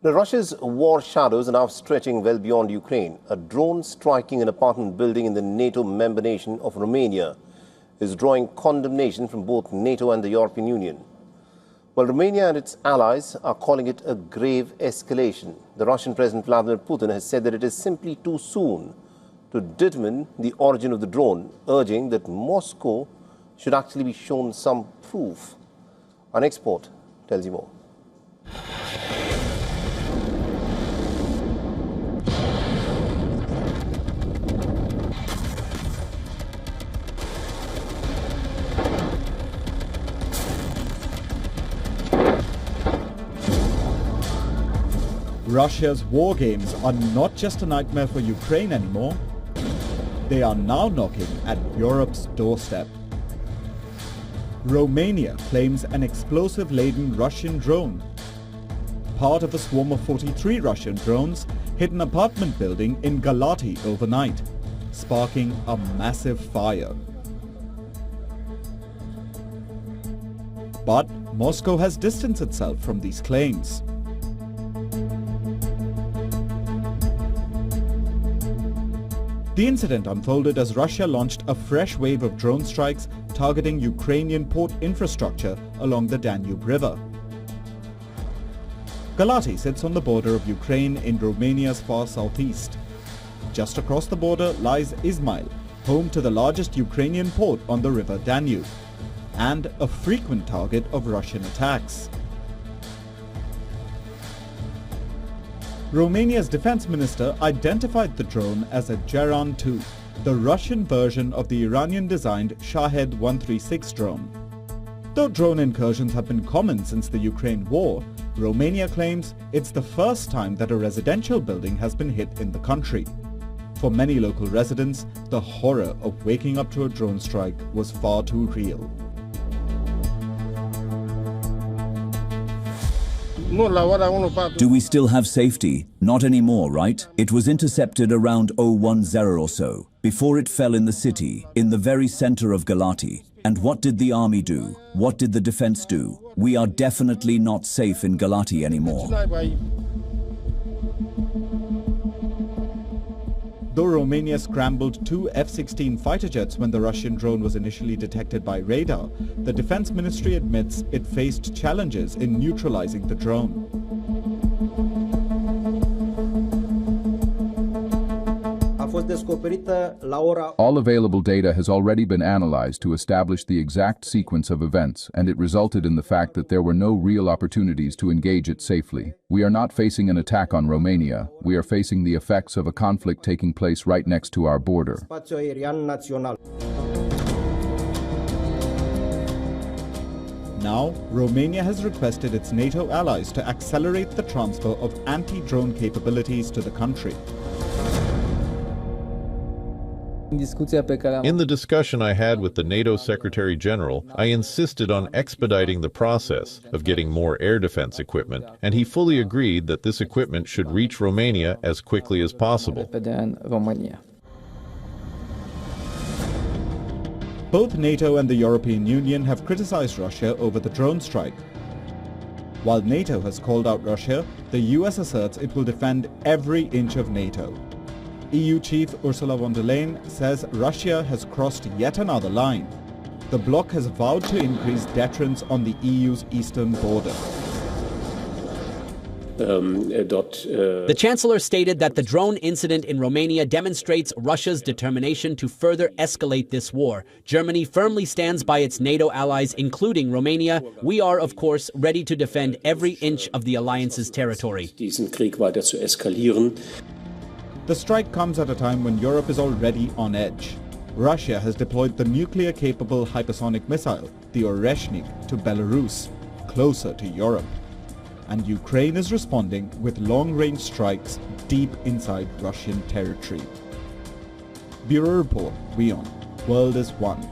Now, Russia's war shadows are now stretching well beyond Ukraine. A drone striking an apartment building in the NATO member nation of Romania is drawing condemnation from both NATO and the European Union. Well, Romania and its allies are calling it a grave escalation. The Russian President Vladimir Putin has said that it is simply too soon to determine the origin of the drone, urging that Moscow should actually be shown some proof. Our next report tells you more. Russia's war games are not just a nightmare for Ukraine anymore. They are now knocking at Europe's doorstep. Romania claims an explosive-laden Russian drone. Part of a swarm of 43 Russian drones hit an apartment building in Galați overnight, sparking a massive fire. But Moscow has distanced itself from these claims. The incident unfolded as Russia launched a fresh wave of drone strikes targeting Ukrainian port infrastructure along the Danube River. Galați sits on the border of Ukraine in Romania's far southeast. Just across the border lies Izmail, home to the largest Ukrainian port on the river Danube, and a frequent target of Russian attacks. Romania's defense minister identified the drone as a Geran 2, the Russian version of the Iranian-designed Shahed 136 drone. Though drone incursions have been common since the Ukraine war, Romania claims it's the first time that a residential building has been hit in the country. For many local residents, the horror of waking up to a drone strike was far too real. Do we still have safety? Not anymore, right? It was intercepted around 010 or so, before it fell in the city, in the very center of Galați. And what did the army do? What did the defense do? We are definitely not safe in Galați anymore. Though Romania scrambled 2 F-16 fighter jets when the Russian drone was initially detected by radar, the Defense Ministry admits it faced challenges in neutralizing the drone. All available data has already been analyzed to establish the exact sequence of events, and it resulted in the fact that there were no real opportunities to engage it safely. We are not facing an attack on Romania. We are facing the effects of a conflict taking place right next to our border. Now, Romania has requested its NATO allies to accelerate the transfer of anti-drone capabilities to the country. In the discussion I had with the NATO Secretary General, I insisted on expediting the process of getting more air defense equipment, and he fully agreed that this equipment should reach Romania as quickly as possible. Both NATO and the European Union have criticized Russia over the drone strike. While NATO has called out Russia, the US asserts it will defend every inch of NATO. EU chief Ursula von der Leyen says Russia has crossed yet another line. The bloc has vowed to increase deterrence on the EU's eastern border. The Chancellor stated that the drone incident in Romania demonstrates Russia's determination to further escalate this war. Germany firmly stands by its NATO allies, including Romania. We are, of course, ready to defend every inch of the alliance's territory. The strike comes at a time when Europe is already on edge. Russia has deployed the nuclear-capable hypersonic missile, the Oreshnik, to Belarus, closer to Europe. And Ukraine is responding with long-range strikes deep inside Russian territory. Bureau Report, WION, World is One.